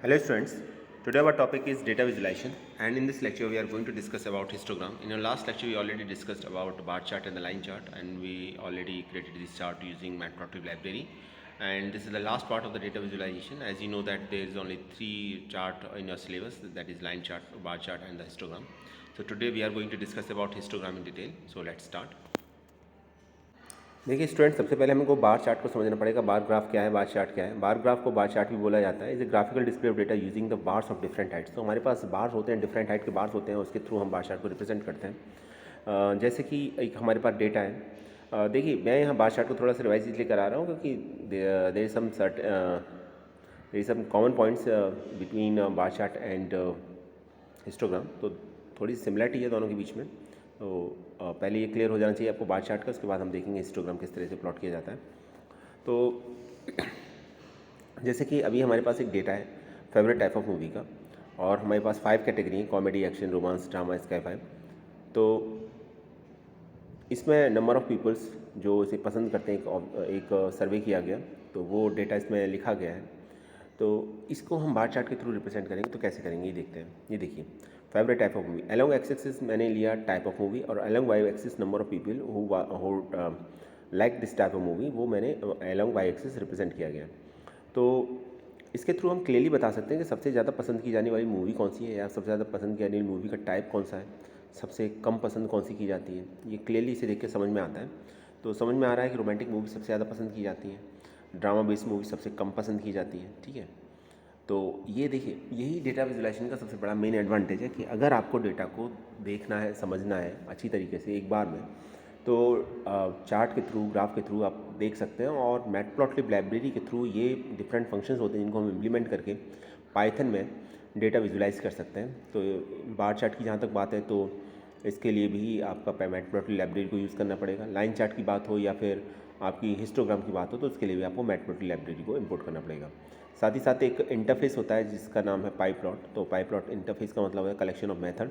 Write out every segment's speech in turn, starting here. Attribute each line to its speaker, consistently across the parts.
Speaker 1: Hello students, today our topic is data visualization, and in this lecture we are going to discuss about histogram. In our last lecture we already discussed about bar chart and the line chart, and we already created this chart using Matplotlib library, and this is the last part of the data visualization. As you know that there is only 3 chart in your syllabus, that is line chart, bar chart and the histogram. So today we are going to discuss about histogram in detail. So let's start. देखिए student, सबसे पहले हमको bar chart को समझना पड़ेगा। Bar graph क्या है, bar chart क्या है। बार ग्राफ को बार चार्ट भी बोला जाता है। Is a graphical display of data using the bars of different Heights. तो हमारे पास बार्स होते हैं, डिफरेंट हाइट के बार्स होते हैं, उसके थ्रू हम बार चार्ट को रिप्रेजेंट करते हैं। जैसे कि एक हमारे पास डेटा है। देखिए मैं यहाँ बार चार्ट को थोड़ा सा रिवाइज इसलिए करा रहा हूँ क्योंकि there is some common points between bar chart and histogram. तो थोड़ी सिमिलरिटी है दोनों के बीच में। तो पहले ये क्लियर हो जाना चाहिए आपको बार चार्ट का, उसके बाद हम देखेंगे हिस्टोग्राम किस तरह से प्लॉट किया जाता है। तो जैसे कि अभी हमारे पास एक डेटा है फेवरेट टाइप ऑफ मूवी का, और हमारे पास 5 कैटेगरी हैं: comedy, action, romance, drama, sky five. तो इसमें नंबर ऑफ़ पीपल्स जो इसे पसंद करते हैं, एक सर्वे किया गया, तो वो डेटा इसमें लिखा गया है। तो इसको हम बार चार्ट के थ्रू रिप्रेजेंट करेंगे। तो कैसे करेंगे ये देखते हैं। ये देखिए favourite type of movie, along X axis मैंने लिया टाइप ऑफ मूवी, और along Y axis number of people who like this type of movie, वो मैंने अलोंग वाई एक्सिस रिप्रेजेंट किया गया। तो इसके थ्रू हम क्लियरली बता सकते हैं कि सबसे ज़्यादा पसंद की जाने वाली मूवी कौन सी है, या सबसे ज़्यादा पसंद की जाने वाली मूवी का टाइप कौन सा है, सबसे कम पसंद कौन सी की जाती है। ये क्लियरली इसे देख के समझ में आता है। तो समझ में आ रहा है कि रोमांटिक मूवी सबसे ज़्यादा पसंद की जाती है, ड्रामा बेस्ड मूवी सबसे कम पसंद की जाती है। ठीक है, तो ये देखिए यही डेटा विजुलाइजेशन का सबसे बड़ा मेन एडवांटेज है कि अगर आपको डेटा को देखना है, समझना है अच्छी तरीके से एक बार में, तो चार्ट के थ्रू, ग्राफ के थ्रू आप देख सकते हैं। और मैटप्लॉटलिब लाइब्रेरी के थ्रू ये डिफरेंट फंक्शंस होते हैं जिनको हम इम्प्लीमेंट करके पाइथन में डेटा विजुलाइज कर सकते हैं। तो बार चार्ट की जहाँ तक बात है, तो इसके लिए भी आपका मैटप्लॉटलिब लाइब्रेरी को यूज़ करना पड़ेगा। लाइन चार्ट की बात हो या फिर आपकी हिस्टोग्राम की बात हो, तो उसके लिए भी आपको मैटप्लॉटलिब लाइब्रेरी को इंपोर्ट करना पड़ेगा। साथ ही साथ एक इंटरफेस होता है जिसका नाम है पाइप्लॉट। तो पाइप्लॉट इंटरफेस का मतलब है कलेक्शन ऑफ मेथड।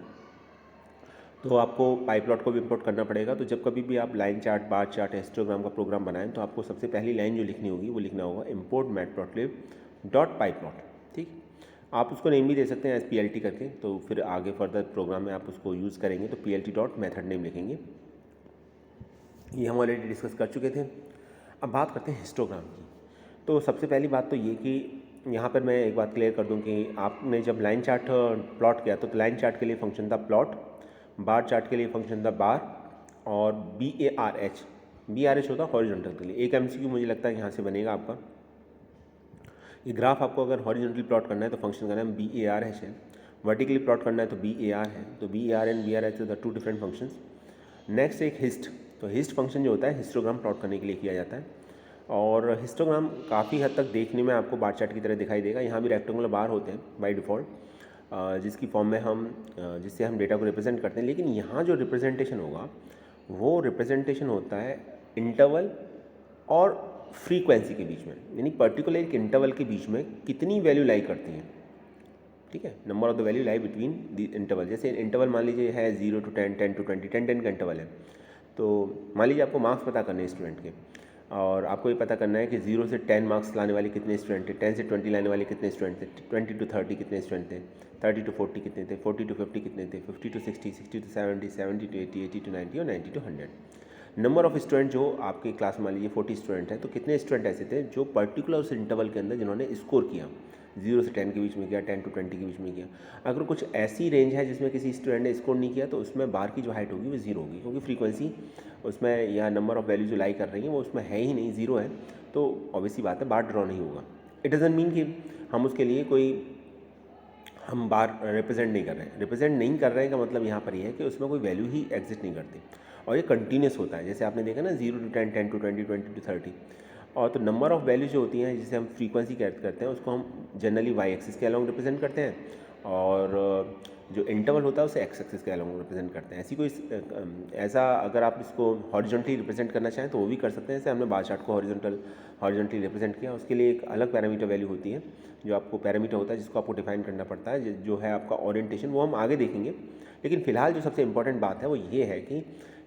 Speaker 1: तो आपको पाइप्लॉट को भी इंपोर्ट करना पड़ेगा। तो जब कभी भी आप line chart, bar chart, histogram का प्रोग्राम बनाएं, तो आपको सबसे पहली लाइन जो लिखनी होगी वो लिखना होगा इम्पोर्ट मैटप्लॉटलिब डॉट पाइप्लॉट। ठीक, आप उसको नेम भी दे सकते हैं एज PLT करके। तो फिर आगे फर्दर प्रोग्राम में आप उसको यूज़ करेंगे तो PLT डॉट मेथड नेम लिखेंगे। ये हम ऑलरेडी डिस्कस कर चुके थे। अब बात करते हैं हिस्टोग्राम की। तो सबसे पहली बात तो ये कि यहाँ पर मैं एक बात क्लियर कर दूँ कि आपने जब लाइन चार्ट प्लॉट किया, तो लाइन चार्ट के लिए फंक्शन था प्लॉट, बार चार्ट के लिए फंक्शन था बार, और BARH होता हॉरिजॉन्टल के लिए। एक MCQ मुझे लगता है यहाँ से बनेगा आपका। ये ग्राफ आपको अगर हॉरिजॉन्टली प्लॉट करना है तो फंक्शन का नाम BARH है, वर्टिकली प्लॉट करना है तो BAR है। तो BAR and BRH the 2 different functions. Next एक हिस्ट। तो हिस्ट फंक्शन जो होता है हिस्टोग्राम प्लॉट करने के लिए किया जाता है, और हिस्टोग्राम काफ़ी हद तक देखने में आपको बार चार्ट की तरह दिखाई देगा। यहाँ भी रेक्टेंगुलर बार होते हैं बाय डिफ़ॉल्ट, जिसकी फॉर्म में जिससे हम डेटा को रिप्रेजेंट करते हैं। लेकिन यहाँ जो रिप्रेजेंटेशन होगा वो रिप्रेजेंटेशन होता है इंटरवल और फ्रीक्वेंसी के बीच में, यानी पर्टिकुलर एक इंटरवल के बीच में कितनी वैल्यू लाई करती हैं। ठीक है, number of the value lie between the interval. जैसे इंटरवल मान लीजिए है 0 to 10, 10 to 20, 10 का इंटरवल है। तो मान लीजिए आपको मार्क्स पता करने हैं स्टूडेंट के, और आपको ये पता करना है कि 0 से 10 मार्क्स लाने वाले कितने स्टूडेंट थे, 10 से 20 लाने वाले कितने स्टूडेंट थे, 20 to 30 कितने स्टूडेंट थे, 30 to 40 कितने थे, 40 to 50 कितने थे, 50 to 60, 60 to 70, 70 to 80, 80 to 90 और 90 to 100। नंबर ऑफ स्टूडेंट जो आपके क्लास में मान लीजिए 40 स्टूडेंट हैं, तो कितने स्टूडेंट ऐसे थे जो पर्टिकुलर उस इंटरवल के अंदर जिन्होंने स्कोर किया, 0 से 10 के बीच में किया, 10 to 20 के बीच में किया। अगर कुछ ऐसी रेंज है जिसमें किसी स्टूडेंट ने स्कोर नहीं किया, तो उसमें बार की जो हाइट होगी वो 0 होगी, क्योंकि फ्रीक्वेंसी उसमें या नंबर ऑफ़ वैल्यू जो लाई कर रही है वो उसमें है ही नहीं, 0 है। तो ऑब्वियसली बात है बार ड्रॉ नहीं होगा। इट डजंट मीन कि हम उसके लिए हम बार रिप्रेजेंट नहीं कर रहे हैं। रिप्रेजेंट नहीं कर रहे हैं का मतलब यहाँ पर ये है कि उसमें कोई वैल्यू ही एग्जिस्ट नहीं करती, और ये कंटिन्यूस होता है। जैसे आपने देखा ना 0 to 10, 10 to 20, 20 to 30। और तो नंबर ऑफ़ वैल्यू जो होती हैं जिसे हम फ्रीक्वेंसी करते हैं, उसको हम जनरली वाई एक्सिस के अलॉन्ग रिप्रेजेंट करते हैं, और जो इंटरवल होता है उसे एक्स एक्सिस के अलॉन्ग रिप्रेजेंट करते हैं। ऐसा अगर आप इसको हॉरिजॉन्टली रिप्रेजेंट करना चाहें तो वो भी कर सकते हैं। जैसे हमने बार चार्ट को हॉरिजॉन्टली रिप्रेजेंट किया, उसके लिए एक अलग पैरामीटर वैल्यू होती है, जो आपको पैरामीटर होता है जिसको आपको डिफाइन करना पड़ता है, जो है आपका ओरिएंटेशन, वो हम आगे देखेंगे। लेकिन फिलहाल जो सबसे इंपॉर्टेंट बात है वो ये है कि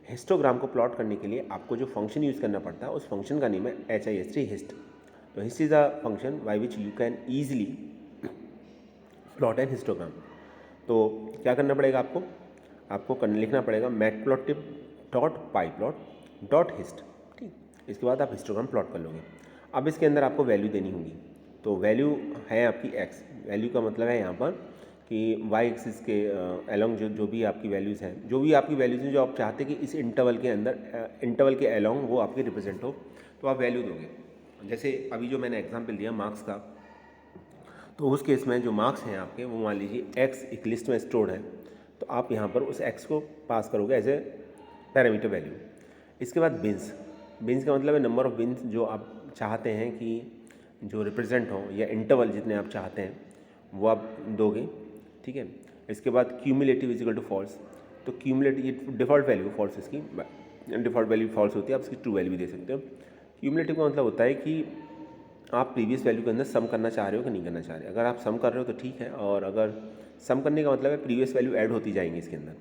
Speaker 1: हिस्टोग्राम को प्लॉट करने के लिए आपको जो फंक्शन यूज़ करना पड़ता है, उस फंक्शन का नेम है HIST, हिस्ट। तो hist is a function by which you can easily plot and histogram. तो क्या करना पड़ेगा आपको, लिखना पड़ेगा matplotlib dot pyplot dot hist, ठीक। इसके बाद आप हिस्टोग्राम प्लॉट कर लोगे। अब इसके अंदर आपको वैल्यू देनी होगी। तो वैल्यू है आपकी एक्स, वैल्यू का मतलब है यहाँ पर कि वाई एक्सिस के अलोंग जो भी आपकी वैल्यूज़ हैं, जो आप चाहते हैं कि इस इंटरवल के अंदर इंटरवल के अलोंग वो आपके रिप्रेजेंट हो, तो आप वैल्यू दोगे। जैसे अभी जो मैंने एग्जांपल दिया मार्क्स का, तो उस केस में जो मार्क्स हैं आपके, वो मान लीजिए एक्स एक लिस्ट में स्टोर्ड है, तो आप यहाँ पर उस एक्स को पास करोगे एज ए पैरामीटर वैल्यू। इसके बाद बिन्स का मतलब है नंबर ऑफ बिन्स जो आप चाहते हैं कि जो रिप्रेजेंट हो, या इंटरवल जितने आप चाहते हैं वो आप दोगे, ठीक है। इसके बाद cumulative is equal to false. तो क्यूमुलेटिव ये डिफ़ॉल्ट वैल्यू फॉल्स, इसकी डिफ़ॉल्ट वैल्यू फॉल्स होती है, आप इसकी ट्रू वैल्यू भी दे सकते हो। क्यूमुलेटिव का मतलब होता है कि आप प्रीवियस वैल्यू के अंदर सम करना चाह रहे हो कि नहीं करना चाह रहे। अगर आप सम कर रहे हो तो ठीक है, और अगर सम करने का मतलब है प्रीवियस वैल्यू ऐड होती जाएंगी इसके अंदर,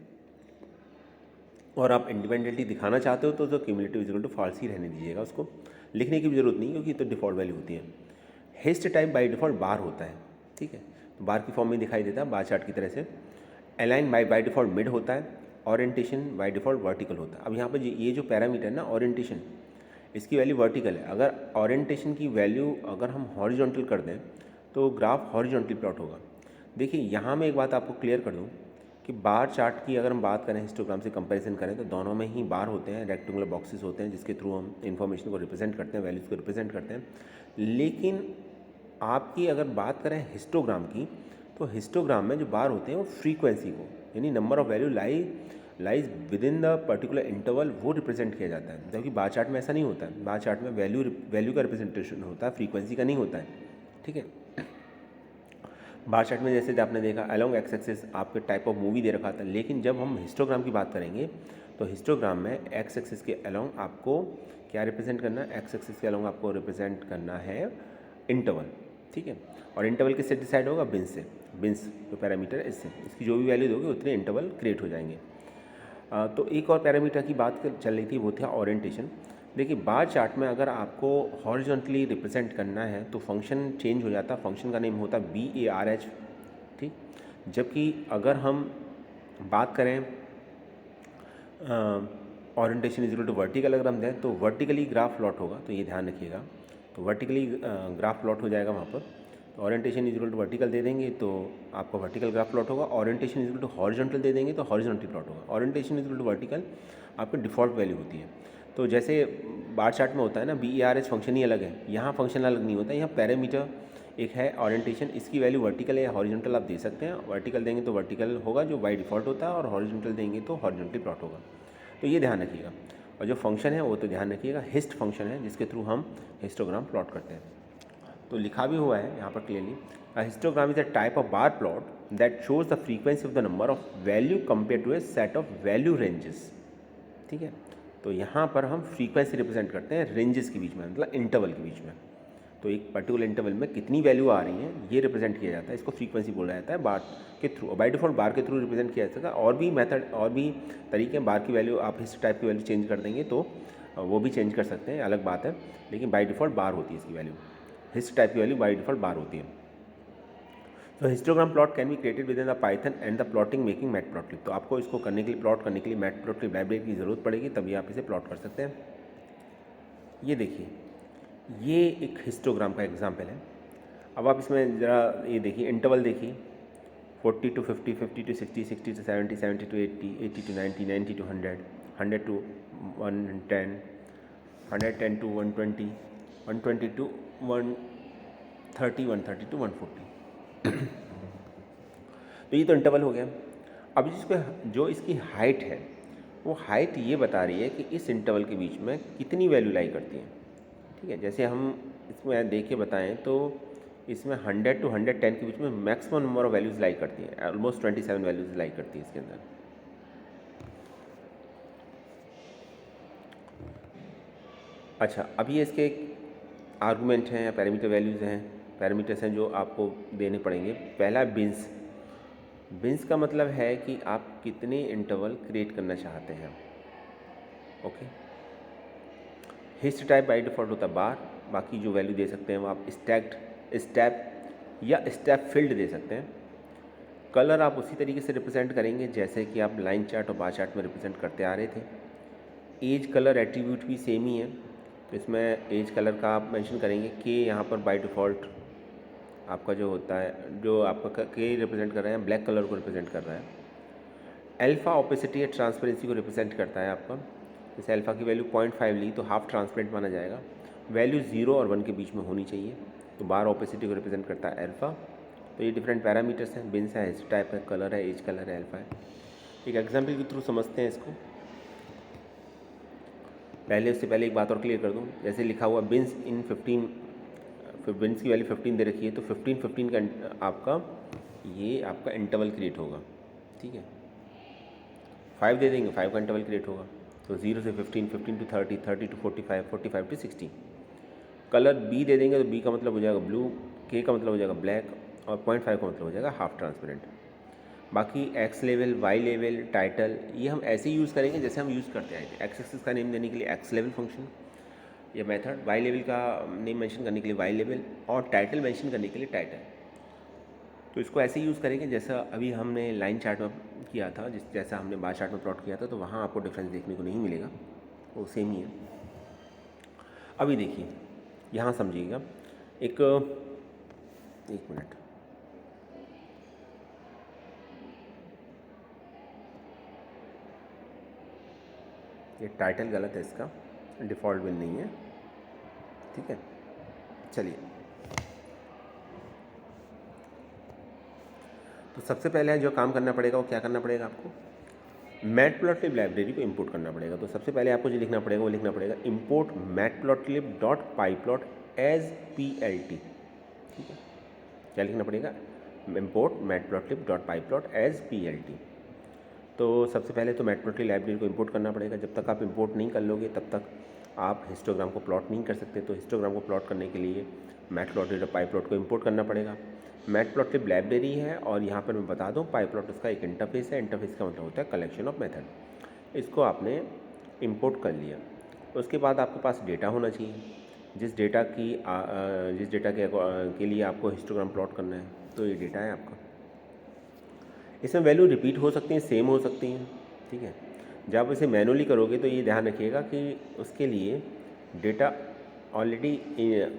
Speaker 1: और आप इंडिपेंडेंटली दिखाना चाहते हो तो क्यूमुलेटिव इक्वल टू फॉल्स ही रहने दीजिएगा, उसको लिखने की भी जरूरत नहीं, क्योंकि तो डिफ़ॉल्ट वैल्यू होती है। हिस्ट टाइप बाय डिफ़ॉल्ट बार होता है, ठीक है। तो बार की फॉर्म में दिखाई देता है बार चार्ट की तरह से। अलाइन बाय डिफ़ॉल्ट मिड होता है। ओरिएंटेशन बाय डिफ़ॉल्ट वर्टिकल होता है। अब यहाँ पर ये जो पैरामीटर है ना ओरिएंटेशन, इसकी वैल्यू वर्टिकल है। अगर ओरिएंटेशन की वैल्यू अगर हम हॉरिजॉन्टल कर दें तो ग्राफ हॉरिजॉन्टली प्लॉट होगा। देखिए यहाँ मैं एक बात आपको क्लियर कर दूँ कि बार चार्ट की अगर हम बात करें, हिस्टोग्राम से कंपैरिजन करें, तो दोनों में ही बार होते हैं, रेक्टेंगुलर बॉक्सेस होते हैं, जिसके थ्रू हम इन्फॉर्मेशन को रिप्रेजेंट करते हैं, वैल्यूज़ को रिप्रेजेंट करते हैं। लेकिन आपकी अगर बात करें हिस्टोग्राम की, तो हिस्टोग्राम में जो बार होते हैं वो फ्रीक्वेंसी को, यानी number of value lies with in the particular interval, वो रिप्रेजेंट किया जाता है। जबकि बार चार्ट में ऐसा नहीं होता है। बार चार्ट में वैल्यू का रिप्रेजेंटेशन होता है, फ्रीक्वेंसी का नहीं होता है, ठीक है। बार चार्ट में जैसे आपने देखा अलोंग एक्स एक्सिस आपके टाइप ऑफ मूवी दे रखा था, लेकिन जब हम हिस्टोग्राम की बात करेंगे तो हिस्टोग्राम में एक्स एक्सिस के अलोंग आपको क्या रिप्रेजेंट करना है, एक्स एक्सिस के अलोंग आपको रिप्रेजेंट करना है इंटरवल, ठीक है। और इंटरवल किससे डिसाइड होगा, बिन्स जो पैरामीटर है इससे, इसकी जो भी वैल्यू दोगे उतने इंटरवल क्रिएट हो जाएंगे। तो एक और पैरामीटर की बात चल रही थी, वो था ओरिएंटेशन। देखिए बार चार्ट में अगर आपको हॉरिजॉन्टली रिप्रेजेंट करना है तो फंक्शन चेंज हो जाता है, फंक्शन का नेम होता है BARH, ठीक। जबकि अगर हम बात करें orientation is equal to vertical अगर हम दें तो वर्टिकली ग्राफ प्लॉट होगा, तो ये ध्यान रखिएगा। तो वर्टिकली ग्राफ प्लॉट हो जाएगा वहाँ पर। Orientation is equal to vertical दे देंगे तो आपका वर्टिकल ग्राफ प्लॉट होगा। Orientation is equal to horizontal दे देंगे तो हॉरिजॉन्टल प्लॉट होगा। Orientation is equal to vertical आपकी डिफ़ॉल्ट वैल्यू होती है। तो जैसे बार चार्ट में होता है ना, BARH फंक्शन ही अलग है, यहाँ फंक्शन अलग नहीं होता। यहाँ पैरामीटर एक है ओरिएंटेशन, इसकी वैल्यू वर्टिकल या हॉरिजॉन्टल आप दे सकते हैं। वर्टिकल देंगे तो वर्टिकल होगा जो बाय डिफ़ॉल्ट होता है, और हॉरिजॉन्टल देंगे तो हॉरिजॉन्टली प्लॉट होगा। तो ये ध्यान रखिएगा। और जो फंक्शन है वो तो ध्यान रखिएगा, हिस्ट फंक्शन है जिसके थ्रू हम हिस्टोग्राम प्लॉट करते हैं। तो लिखा भी हुआ है यहाँ पर clearly, histogram is a type of bar plot that shows the frequency of the number of value compare to a set of value ranges, ठीक है। तो यहाँ पर हम फ्रीक्वेंसी रिप्रेजेंट करते हैं रेंजेस के बीच में, मतलब इंटरवल के बीच में। तो एक पर्टिकुलर इंटरवल में कितनी वैल्यू आ रही हैं ये रिप्रेजेंट किया जाता है, इसको फ्रीक्वेंसी बोला जाता है बार के थ्रू। बाय डिफ़ॉल्ट बार के थ्रू रिप्रेजेंट किया जाता है। और भी मेथड, और भी तरीके हैं, बार की वैल्यू आप हिस्ट टाइप की वैल्यू चेंज कर देंगे तो वो भी चेंज कर सकते हैं, अलग बात है। लेकिन बाय डिफ़ॉल्ट बार होती है इसकी वैल्यू, हिस्ट टाइप की वैल्यू बाय डिफ़ॉल्ट बार होती है। तो histogram plot can be created with in the Python and the plotting making matplotlib. तो आपको इसको करने के लिए, प्लॉट करने के लिए मैटप्लॉटलिब लाइब्रेरी की ज़रूरत पड़ेगी, तभी आप इसे प्लॉट कर सकते हैं। ये देखिए, ये एक हिस्टोग्राम का एग्जाम्पल है। अब आप इसमें ज़रा ये देखिए, इंटरवल देखिए, 40 to 50, 50 to 60, 60 to 70, 70 to 80, 80 to 90, 90 to 100, 100 to 110, 110 to 120, 120 to 130, 130 to 140। तो ये तो इंटरवल हो गया। अब जो इसकी हाइट है, वो हाइट ये बता रही है कि इस इंटरवल के बीच में कितनी वैल्यू लाई करती है, ठीक है। जैसे हम इसमें देख के बताएं तो इसमें 100 to 110 के बीच में मैक्सिमम नंबर ऑफ वैल्यूज़ लाई करती हैं, ऑलमोस्ट 27 वैल्यूज़ लाई करती है इसके अंदर। अच्छा, अब ये इसके आर्गूमेंट हैं या पैरामीटर वैल्यूज़ हैं, पैरामीटर्स हैं जो आपको देने पड़ेंगे। पहला बिन्स का मतलब है कि आप कितने इंटरवल क्रिएट करना चाहते हैं, okay. Hist type by default होता है बार, बाकी जो वैल्यू दे सकते हैं वो आप स्टैप या स्टेप फिल्ड दे सकते हैं। कलर आप उसी तरीके से रिप्रेजेंट करेंगे जैसे कि आप लाइन चार्ट और बार चार्ट में रिप्रेजेंट करते आ रहे थे। एज कलर एट्रीब्यूट भी सेम ही है, तो इसमें एज कलर का आप मेंशन करेंगे कि यहाँ पर बाय डिफ़ॉल्ट आपका जो होता है, जो आपका के रिप्रेजेंट कर रहे हैं, ब्लैक कलर को रिप्रेजेंट कर रहा है। अल्फ़ा ओपेसिटी या ट्रांसपेरेंसी को रिप्रेजेंट करता है आपका। जैसे अल्फ़ा की वैल्यू 0.5 ली तो हाफ ट्रांसपेरेंट माना जाएगा। वैल्यू 0 और 1 के बीच में होनी चाहिए, तो बार ओपेसिटी को रिप्रेजेंट करता है अल्फ़ा। तो ये डिफरेंट पैरामीटर्स हैं, बिन्स है, हिस्ट टाइप है, कलर है, एज कलर है, अल्फ़ा है। एक एग्जाम्पल के थ्रू समझते हैं इसको। उससे पहले एक बात और क्लियर कर दूँ, जैसे लिखा हुआ बिन्स इन 15, बिन्स की वैल्यू 15 दे रखी है, तो 15 का आपका इंटरवल क्रिएट होगा, ठीक है। 5 दे देंगे, 5 का इंटरवल क्रिएट होगा, तो 0 से 15, 15 to 30, 30 to 45, 45 to 60। Colour B दे देंगे तो बी का मतलब हो जाएगा ब्लू, के का मतलब हो जाएगा ब्लैक, और 0.5 का मतलब हो जाएगा हाफ ट्रांसपेरेंट। बाकी X level, Y level, title, ये हम ऐसे ही यूज़ करेंगे जैसे हम यूज़ करते आए थे। एक्स एक्सिस का नेम देने के लिए एक्स लेवल फंक्शन या मेथड, वाई लेवल का नेम मेंशन करने के लिए वाई लेवल, और टाइटल मेंशन करने के लिए टाइटल। तो इसको ऐसे ही यूज़ करेंगे जैसा अभी हमने लाइन चार्ट में किया था, जैसा हमने बार चार्ट में प्लॉट किया था, तो वहाँ आपको डिफरेंस देखने को नहीं मिलेगा, वो सेम ही है। अभी देखिए यहाँ समझिएगा, एक मिनट, ये टाइटल गलत है, इसका डिफ़ॉल्ट बिन नहीं है, ठीक है। चलिए, तो सबसे पहले जो काम करना पड़ेगा वो क्या करना पड़ेगा आपको, मैटप्लॉटलिब लाइब्रेरी को इंपोर्ट करना पड़ेगा। तो सबसे पहले आपको जो लिखना पड़ेगा वो लिखना पड़ेगा import matplotlib dot pyplot as PLT, ठीक है। क्या लिखना पड़ेगा, import matplotlib dot pyplot as PLT। तो सबसे पहले तो मैटप्लॉटलिब लाइब्रेरी को इंपोर्ट करना पड़ेगा। जब तक आप इंपोर्ट नहीं कर लोगे तब तक आप हिस्टोग्राम को प्लॉट नहीं कर सकते। तो हिस्टोग्राम को प्लॉट करने के लिए मैटप्लॉटलिब डॉट पाईप्लॉट को इंपोर्ट करना पड़ेगा। मैटप्लॉटलिब लाइब्रेरी है, और यहाँ पर मैं बता दूँ पाईप्लॉट उसका एक इंटरफेस है। इंटरफेस का मतलब होता है कलेक्शन ऑफ मेथड। इसको आपने इंपोर्ट कर लिया, उसके बाद आपके पास डेटा होना चाहिए, जिस डेटा के लिए आपको हिस्टोग्राम प्लॉट करना है। तो ये डेटा है आपका, इसमें वैल्यू रिपीट हो सकती हैं, सेम हो सकती हैं, ठीक है। जब आप इसे मैनुअली करोगे तो ये ध्यान रखिएगा कि उसके लिए डेटा ऑलरेडी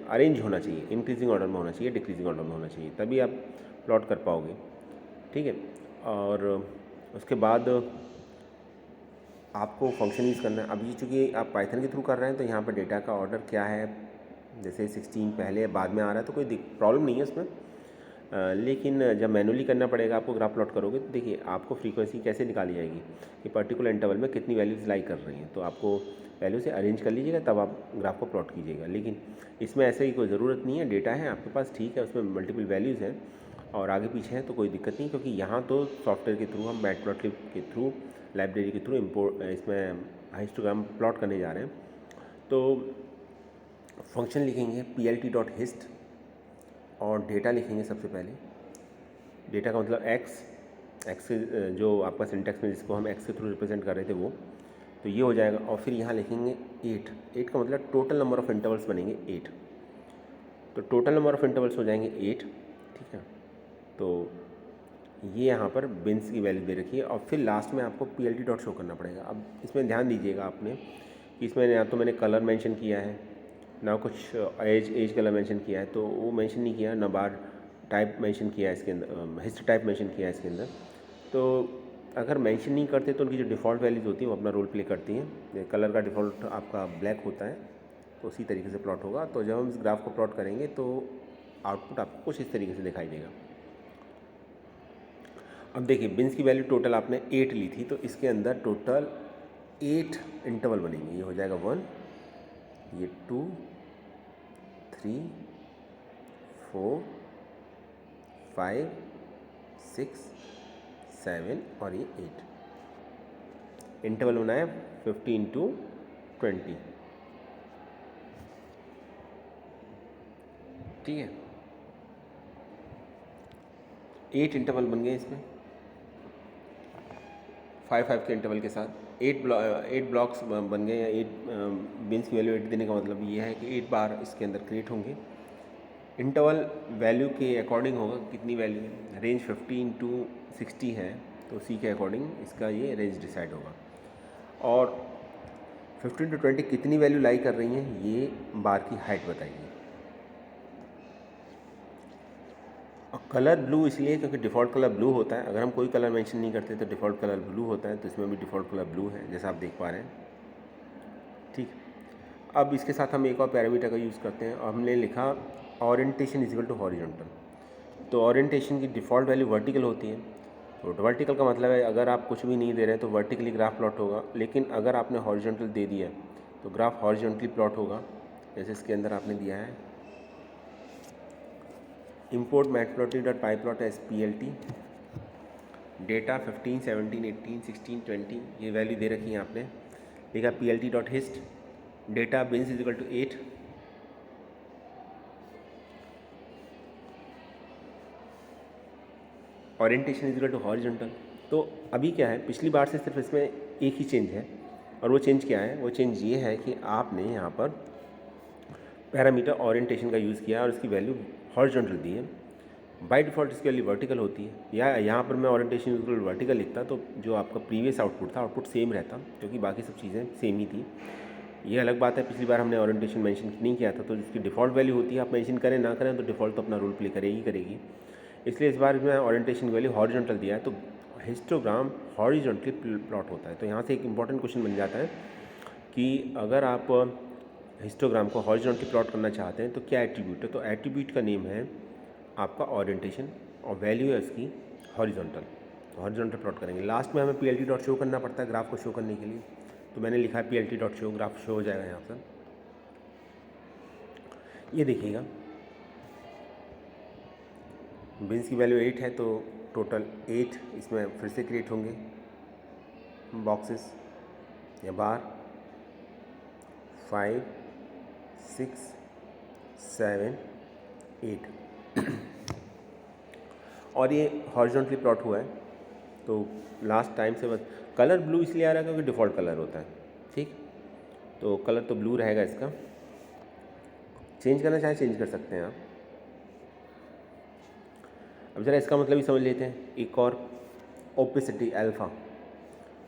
Speaker 1: अरेंज होना चाहिए, इंक्रीजिंग ऑर्डर में होना चाहिए, डिक्रीजिंग ऑर्डर में होना चाहिए, तभी आप प्लॉट कर पाओगे, ठीक है। और उसके बाद आपको फंक्शन यूज़ करना है। अभी चूँकि आप पाइथन के थ्रू कर रहे हैं तो यहाँ पर डेटा का ऑर्डर क्या है, जैसे 16 पहले या बाद में आ रहा है तो कोई प्रॉब्लम नहीं है उसमें। लेकिन जब मैनुअली करना पड़ेगा आपको, ग्राफ प्लॉट करोगे तो देखिए आपको फ्रीक्वेंसी कैसे निकाली जाएगी कि पर्टिकुलर इंटरवल में कितनी वैल्यूज़ लाई कर रही हैं। तो आपको वैल्यू से अरेंज कर लीजिएगा, तब आप ग्राफ को प्लॉट कीजिएगा। लेकिन इसमें ऐसे ही कोई ज़रूरत नहीं है, डेटा है आपके पास, ठीक है, उसमें मल्टीपल वैल्यूज़ हैं और आगे पीछे हैं तो कोई दिक्कत नहीं, क्योंकि यहाँ तो सॉफ्टवेयर के थ्रू हम मैटप्लॉटलिब के थ्रू, लाइब्रेरी के थ्रू इंपोर्ट इसमें हिस्टोग्राम प्लॉट करने जा रहे हैं। तो फंक्शन लिखेंगे PLT.hist और डेटा लिखेंगे। सबसे पहले डेटा का मतलब एक्स जो आपका सिंटेक्स में जिसको हम एक्स के थ्रू रिप्रेजेंट कर रहे थे वो, तो ये हो जाएगा। और फिर यहाँ लिखेंगे 8 का मतलब टोटल नंबर ऑफ़ इंटरवल्स बनेंगे 8, तो टोटल नंबर ऑफ़ इंटरवल्स हो जाएंगे 8, ठीक है। तो ये यहाँ पर बिन्स की वैल्यू दे रखी है, और फिर लास्ट में आपको PLT डॉट शो करना पड़ेगा। अब इसमें ध्यान दीजिएगा आपने कि इसमें या तो मैंने कलर मेंशन किया है ना, कुछ एज कलर मेंशन किया है, तो वो मेंशन नहीं किया ना, बार टाइप मेंशन किया है इसके अंदर, हिस्ट्री टाइप मेंशन किया है इसके अंदर। तो अगर मेंशन नहीं करते तो उनकी जो डिफ़ॉल्ट वैल्यूज़ होती हैं वो अपना रोल प्ले करती हैं। कलर का डिफ़ॉल्ट आपका ब्लैक होता है, तो उसी तरीके से प्लॉट होगा। तो जब हम इस ग्राफ को प्लॉट करेंगे तो आउटपुट आपको कुछ इस तरीके से दिखाई देगा। अब देखिए बिन्स की वैल्यू टोटल आपने 8 ली थी, तो इसके अंदर टोटल 8 इंटरवल बनेंगे। ये हो जाएगा 1, ये 2, 3, 4, 5, 6, 7 और ये 8 इंटरवल बना है 15 to 20, ठीक है। 8 इंटरवल बन गए इसमें 5 के इंटरवल के साथ। 8 ब्लॉक्स बन गए, या 8 बिन्स की वैल्यू 8 देने का मतलब ये है कि 8 बार इसके अंदर क्रिएट होंगे। इंटरवल वैल्यू के अकॉर्डिंग होगा, कितनी वैल्यू है, रेंज 50 to 60 है, तो उसी के अकॉर्डिंग इसका ये रेंज डिसाइड होगा। और 15 to 20 कितनी वैल्यू लाई कर रही हैं, ये बार की हाइट बताइए। और कलर ब्लू इसलिए क्योंकि डिफ़ॉल्ट कलर ब्लू होता है, अगर हम कोई कलर मेंशन नहीं करते तो डिफ़ॉल्ट कलर ब्लू होता है, तो इसमें भी डिफ़ॉल्ट कलर ब्लू है जैसा आप देख पा रहे हैं। ठीक, अब इसके साथ हम एक और पैरामीटर का यूज़ करते हैं, और हमने लिखा orientation is equal to horizontal. तो ओरिएंटेशन की डिफ़ॉल्ट वैल्यू वर्टिकल होती है, तो वर्टिकल का मतलब है अगर आप कुछ भी नहीं दे रहे हैं तो वर्टिकली ग्राफ प्लॉट होगा, लेकिन अगर आपने हॉरिजॉन्टल दे दिया तो ग्राफ हॉरिजॉन्टली प्लॉट होगा, जैसे इसके अंदर आपने दिया है import matplotlib.pyplot as plt, data 15, 17, 18, 16, 20 ये वैल्यू दे रखी है आपने, लिखा plt.hist, data bins is equal to 8, orientation is equal to horizontal. तो अभी क्या है, पिछली बार से सिर्फ इसमें एक ही चेंज है, और वो चेंज क्या है, वो चेंज ये है कि आपने यहाँ पर पैरामीटर ओरिएंटेशन का यूज़ किया और उसकी वैल्यू हॉरिजॉन्टल दी है। बाय डिफ़ॉल्ट इसकी वैल्यू वर्टिकल होती है, या यहाँ पर मैं ओरिएंटेशन इक्वल वर्टिकल लिखता तो जो आपका प्रीवियस आउटपुट था आउटपुट सेम रहता, क्योंकि बाकी सब चीज़ें सेम ही थी। ये अलग बात है, पिछली बार हमने ओरिएंटेशन मेंशन नहीं किया था, तो जिसकी डिफ़ॉल्ट वैल्यू होती है, आप मेंशन करें ना करें तो डिफ़ॉल्ट तो अपना रोल प्ले करेगी। इसलिए इस बार मैं ओरिएंटेशन की वैल्यू हॉरिजॉन्टल दिया है, तो हिस्टोग्राम हॉरिजॉन्टली प्लॉट होता है। तो यहाँ से एक इंपॉर्टेंट क्वेश्चन बन जाता है कि अगर आप हिस्टोग्राम को हॉरिजॉन्टली प्लॉट करना चाहते हैं तो क्या एट्रीब्यूट है, तो एट्रीब्यूट का नेम है आपका ओरिएंटेशन, और वैल्यू है इसकी हॉरिजॉन्टल, तो हॉरिजॉन्टल प्लॉट करेंगे। लास्ट में हमें plt डॉट शो करना पड़ता है ग्राफ को शो करने के लिए, तो मैंने लिखा है plt dot show, graph show हो जाएगा यहाँ पर। ये देखिएगा बिन्स की वैल्यू 8 है, तो टोटल 8 इसमें फिर से क्रिएट होंगे बॉक्सेस या बार, 5, 6, 7, 8 और ये हॉरिजॉन्टली प्लॉट हुआ है। तो लास्ट टाइम से बस कलर ब्लू इसलिए आ रहा है क्योंकि डिफ़ॉल्ट कलर होता है। ठीक, तो कलर तो ब्लू रहेगा इसका, चेंज करना चाहे चेंज कर सकते हैं आप। अब ज़रा इसका मतलब ही समझ लेते हैं, एक और ओपेसिटी अल्फ़ा,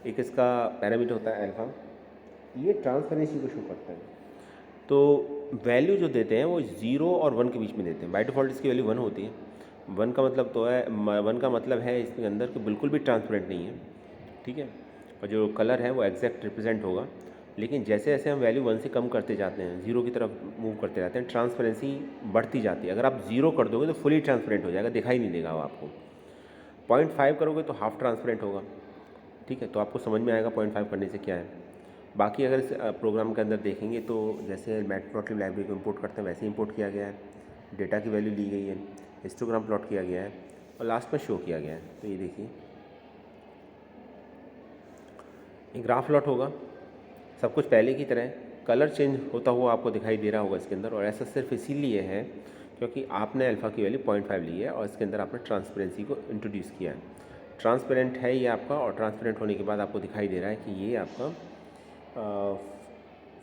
Speaker 1: एक इसका पैरामीटर होता है अल्फ़ा, ये ट्रांसपेरेंसी को शो करता है। तो वैल्यू जो देते हैं वो 0 और 1 के बीच में देते हैं, बाय डिफ़ॉल्ट इसकी वैल्यू 1 होती है। 1 का मतलब तो है, 1 का मतलब है इसके अंदर कि बिल्कुल भी ट्रांसपेरेंट नहीं है, ठीक है, और जो कलर है वो एग्जैक्ट रिप्रेजेंट होगा। लेकिन जैसे जैसे हम वैल्यू 1 से कम करते जाते हैं, 0 की तरफ मूव करते जाते हैं, ट्रांसपेरेंसी बढ़ती जाती है। अगर आप 0 कर दोगे तो फुली ट्रांसपेरेंट हो जाएगा, दिखाई नहीं देगा वो आपको। 0.5 करोगे तो हाफ ट्रांसपेरेंट होगा, ठीक है, तो आपको समझ में आएगा 0.5 करने से क्या है। बाकी अगर इस प्रोग्राम के अंदर देखेंगे तो जैसे मैटप्लॉटलिब लाइब्रेरी को इंपोर्ट करते हैं वैसे इंपोर्ट किया गया है, डेटा की वैल्यू ली गई है, हिस्टोग्राम प्लॉट किया गया है और लास्ट में शो किया गया है। तो ये देखिए एक ग्राफ प्लॉट होगा, सब कुछ पहले की तरह, कलर चेंज होता हुआ आपको दिखाई दे रहा होगा इसके अंदर, और ऐसा सिर्फ इसीलिए है क्योंकि आपने अल्फ़ा की वैल्यू 0.5 ली है और इसके अंदर आपने ट्रांसपेरेंसी को इंट्रोड्यूस किया है। ट्रांसपेरेंट है ये आपका, और ट्रांसपेरेंट होने के बाद आपको दिखाई दे रहा है कि ये आपका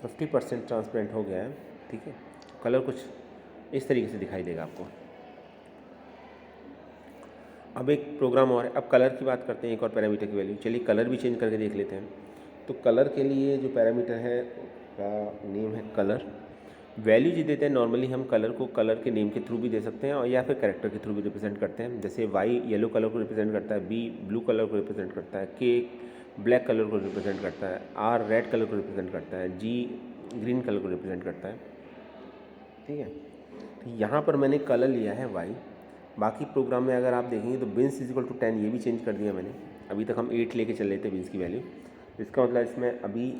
Speaker 1: 50% ट्रांसपेरेंट हो गया है, ठीक है। कलर कुछ इस तरीके से दिखाई देगा आपको। अब एक प्रोग्राम और है, अब कलर की बात करते हैं, एक और पैरामीटर की वैल्यू, चलिए कलर भी चेंज करके देख लेते हैं। तो कलर के लिए जो पैरामीटर है का नेम है कलर, वैल्यू जी देते हैं। नॉर्मली हम कलर को कलर के नेम के थ्रू भी दे सकते हैं और या फिर कैरेक्टर के थ्रू भी रिप्रेजेंट करते हैं। जैसे वाई येलो कलर को रिप्रेजेंट करता है, बी ब्लू कलर को रिप्रेजेंट करता है, के ब्लैक कलर को रिप्रेजेंट करता है, आर रेड कलर को रिप्रेजेंट करता है, जी ग्रीन कलर को रिप्रेजेंट करता है, ठीक है। तो यहाँ पर मैंने कलर लिया है वाई। बाकी प्रोग्राम में अगर आप देखेंगे तो बिन्स इज इक्वल टू 10 ये भी चेंज कर दिया मैंने। अभी तक हम 8 लेके चल रहे थे बिन्स की वैल्यू, इसका मतलब इसमें अभी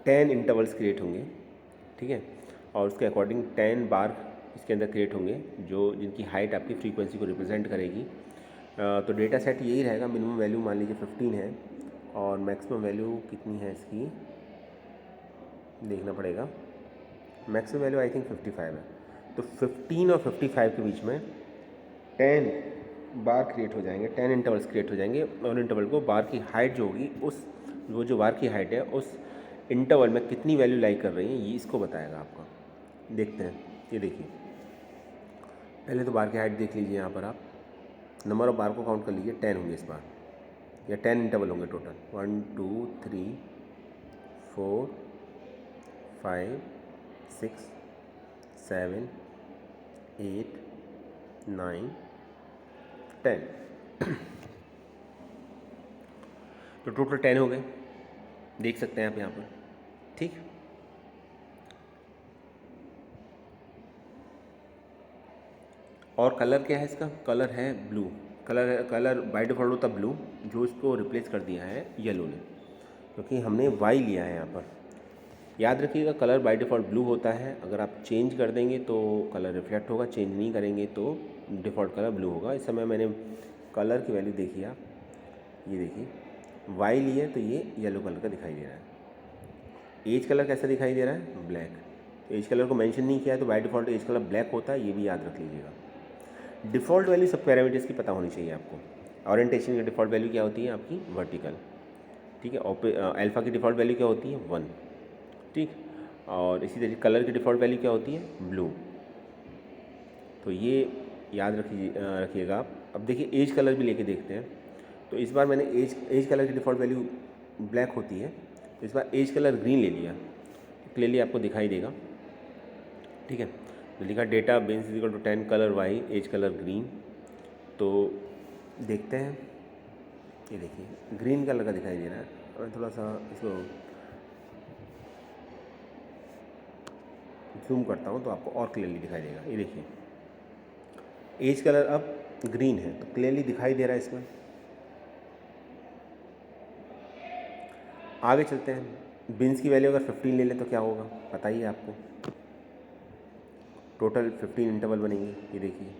Speaker 1: 10 इंटरवल्स क्रिएट होंगे, ठीक है, और उसके अकॉर्डिंग 10 बार इसके अंदर क्रिएट होंगे जो जिनकी हाइट आपकी फ्रीक्वेंसी को रिप्रेजेंट करेगी। तो डेटा सेट यही रहेगा। मिनिमम वैल्यू मान लीजिए 15 है और मैक्सिमम वैल्यू कितनी है इसकी देखना पड़ेगा। मैक्सिमम वैल्यू आई थिंक 55 है। तो 15 और 55 के बीच में 10 बार क्रिएट हो जाएंगे, 10 इंटरवल्स क्रिएट हो जाएंगे, और इंटरवल को बार की हाइट जो होगी उस वो जो बार की हाइट है उस इंटरवल में कितनी वैल्यू लाई कर रही है ये इसको बताएगा आपका। देखते हैं, ये देखिए पहले तो बार की हाइट देख लीजिए, यहाँ पर आप नंबर ऑफ बार को काउंट कर लीजिए, 10 होंगे इस बार, या 10 इंटरवल होंगे टोटल, 1 2 3 4 5 6 7 8 9 10। तो टोटल 10 हो गए, देख सकते हैं आप यहाँ पर। ठीक, और कलर क्या है इसका? कलर है ब्लू। कलर बाय डिफ़ॉल्ट होता ब्लू, जो इसको रिप्लेस कर दिया है येलो ने, क्योंकि हमने वाई लिया है यहाँ पर। याद रखिएगा, कलर बाय डिफ़ॉल्ट ब्लू होता है, अगर आप चेंज कर देंगे तो कलर रिफ्लेक्ट होगा, चेंज नहीं करेंगे तो डिफ़ॉल्ट कलर ब्लू होगा। इस समय मैंने कलर की वैल्यू देखी आप, ये देखिए वाई लिया तो ये येलो कलर का दिखाई दे रहा है। एज कलर कैसा दिखाई दे रहा है? ब्लैक। तो एज कलर को मेंशन नहीं किया है तो by default as colour black होता है, ये भी याद रख लीजिएगा। डिफ़ॉल्ट वैल्यू सब पैरामीटर्स की पता होनी चाहिए आपको। ओरिएंटेशन की डिफ़ॉल्ट वैल्यू क्या होती है आपकी? वर्टिकल। ठीक है, और अल्फ़ा की डिफ़ॉल्ट वैल्यू क्या होती है? 1। ठीक, और इसी तरीके कलर की डिफ़ॉल्ट वैल्यू क्या होती है? ब्लू। तो ये याद रखिएगा आप। अब देखिए एज कलर भी लेके देखते हैं। तो इस बार मैंने एज कलर की डिफ़ॉल्ट वैल्यू ब्लैक होती है, तो इस बार एज कलर ग्रीन ले लिया, क्लियरली आपको दिखाई देगा। ठीक है, तो लिखा data bins is equal to 10 colour Y as colour green. तो देखते हैं, ये देखिए ग्रीन कलर का दिखाई दे रहा है। मैं थोड़ा सा इसको जूम करता हूँ तो आपको और क्लियरली दिखाई देगा। ये देखिए एज कलर अब ग्रीन है, तो क्लियरली दिखाई दे रहा है इसमें। आगे चलते हैं। बिन्स की वैल्यू अगर 15 ले लें तो क्या होगा बताइए आपको? टोटल 15 इंटरवल बनेंगे, ये देखिए।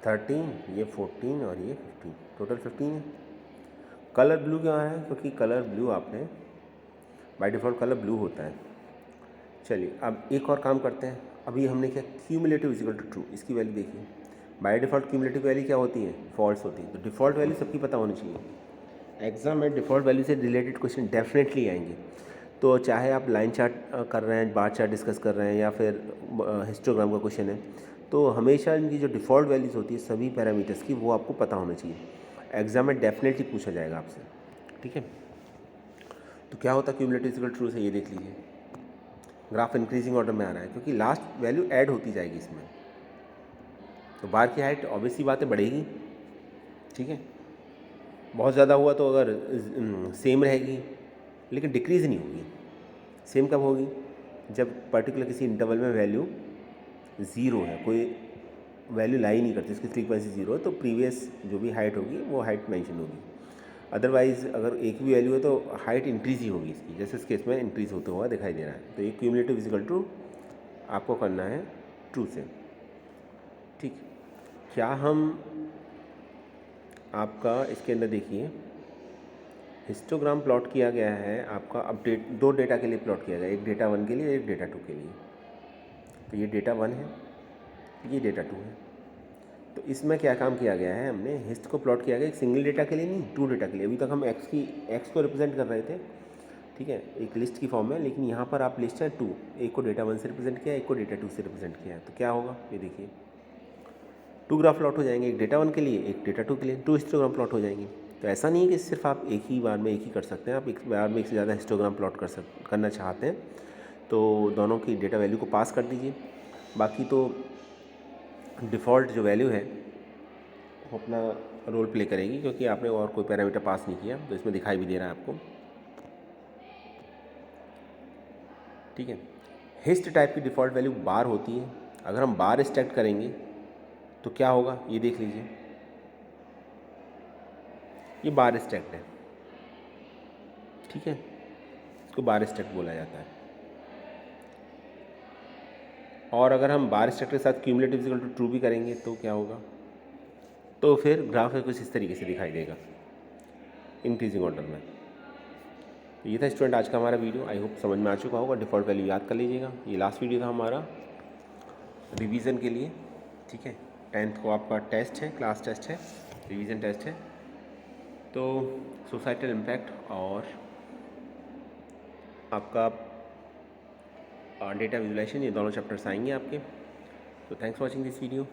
Speaker 1: थर्टीन, ये 14 और ये 15, टोटल 15 है। कलर ब्लू क्यों आया है? क्योंकि कलर ब्लू आपने बाय डिफ़ॉल्ट कलर ब्लू होता है। चलिए अब एक और काम करते हैं। अभी हमने क्या, cumulative is equal to true, इसकी वैल्यू देखिए। बाय डिफ़ॉल्ट क्यूमुलेटिव वैल्यू क्या होती है? फॉल्स होती है। तो डिफ़ॉल्ट वैल्यू सबकी पता होनी चाहिए। एग्जाम में डिफ़ॉल्ट वैल्यू से रिलेटेड क्वेश्चन डेफिनेटली आएंगे। तो चाहे आप लाइन चार्ट कर रहे हैं, बार चार्ट डिस्कस कर रहे हैं, या फिर हिस्टोग्राम का क्वेश्चन है, तो हमेशा इनकी जो डिफ़ॉल्ट वैल्यूज़ होती है सभी पैरामीटर्स की, वो आपको पता होना चाहिए। एग्जाम में डेफिनेटली पूछा जाएगा आपसे। ठीक है, तो क्या होता है cumulative is equal to true से? ये देख लीजिए, ग्राफ इंक्रीजिंग ऑर्डर में आ रहा है क्योंकि लास्ट वैल्यू ऐड होती जाएगी इसमें। तो बार की हाइट ऑब्वियस सी बात है बढ़ेगी। ठीक है, बहुत ज़्यादा हुआ तो अगर सेम रहेगी, लेकिन डिक्रीज़ नहीं होगी। सेम कब होगी? जब पर्टिकुलर किसी इंटरवल में वैल्यू ज़ीरो है, कोई वैल्यू लाई नहीं करती, उसकी फ्रीक्वेंसी ज़ीरो है, तो प्रीवियस जो भी हाइट होगी वो हाइट मेंशन होगी। अदरवाइज़ अगर एक भी वैल्यू है तो हाइट इंक्रीज़ ही होगी इसकी, जैसे इस केस में इंक्रीज़ होते हुआ दिखाई दे रहा है। तो ये क्यूमुलेटिव इज इक्वल टू आपको करना है ट्रू से। ठीक, क्या हम आपका इसके अंदर देखिए हिस्टोग्राम प्लॉट किया गया है आपका। अब दो डेटा के लिए प्लॉट किया गया, एक डेटा 1 के लिए, एक डेटा 2 के लिए। तो ये डेटा 1 है, ये डेटा 2 है। तो इसमें क्या काम किया गया है, हमने हिस्ट को प्लॉट किया गया एक सिंगल डेटा के लिए नहीं, 2 डेटा के लिए। अभी तक हम एक्स को रिप्रेजेंट कर रहे थे, ठीक है, एक लिस्ट की फॉर्म में, लेकिन यहाँ पर आप लिस्ट है 2, एक को डेटा 1 से रिप्रेजेंट किया, एक को डेटा 2 से रिप्रेजेंट किया है। तो क्या होगा ये देखिए, 2 ग्राफ प्लॉट हो जाएंगे, एक डेटा 1 के लिए, एक डेटा 2 के लिए, 2 हिस्टोग्राम प्लॉट हो जाएंगे। तो ऐसा नहीं है कि सिर्फ आप एक ही बार में एक ही कर सकते हैं, आप एक बार में एक से ज़्यादा हिस्टोग्राम प्लॉट करना चाहते हैं तो दोनों की डेटा वैल्यू को पास कर दीजिए। बाकी तो डिफ़ॉल्ट जो वैल्यू है वो अपना रोल प्ले करेगी, क्योंकि आपने और कोई पैरामीटर पास नहीं किया, तो इसमें दिखाई भी दे रहा है आपको। ठीक है, हिस्ट टाइप की डिफ़ॉल्ट वैल्यू बार होती है। अगर हम बार स्टैक करेंगे तो क्या होगा ये देख लीजिए, ये बार स्टैक्ड है। ठीक है, इसको बार स्टैक बोला जाता है। और अगर हम बार स्टैक के साथ क्यूमुलेटिव इक्वल टू ट्रू भी करेंगे तो क्या होगा, तो फिर ग्राफ कुछ इस तरीके से दिखाई देगा। इंक्रीजिंग ऑर्डर में। तो ये था स्टूडेंट आज का हमारा वीडियो। आई होप समझ में आ चुका होगा। डिफ़ॉल्ट वैल्यू याद कर लीजिएगा। ये लास्ट वीडियो था हमारा रिवीजन के लिए, ठीक है। 10th को आपका टेस्ट है, क्लास टेस्ट है, रिवीजन टेस्ट है। तो सोसाइटल इम्पैक्ट और आपका डेटा विजुलाइजेशन, ये दोनों चैप्टर्स आएंगे आपके। तो thanks for watching this video.